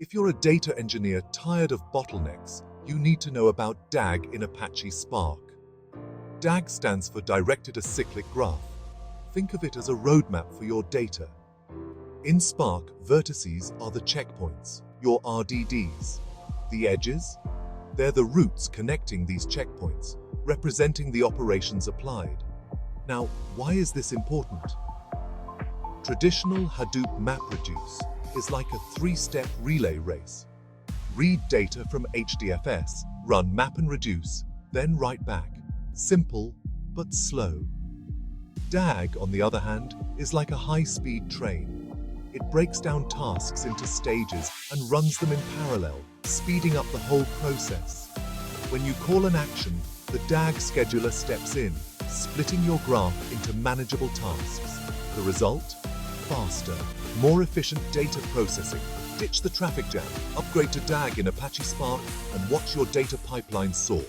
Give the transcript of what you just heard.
If you're a data engineer tired of bottlenecks, you need to know about DAG in Apache Spark. DAG stands for Directed Acyclic Graph. Think of it as a roadmap for your data. In Spark, vertices are the checkpoints, your RDDs. The edges? They're the routes connecting these checkpoints, representing the operations applied. Now, why is this important? Traditional Hadoop MapReduce is like a three-step relay race. Read data from HDFS, run map and reduce, then write back. Simple, but slow. DAG, on the other hand, is like a high-speed train. It breaks down tasks into stages and runs them in parallel, speeding up the whole process. When you call an action, the DAG scheduler steps in, splitting your graph into manageable tasks. The result? Faster, more efficient data processing. Ditch the traffic jam, upgrade to DAG in Apache Spark, and watch your data pipeline soar.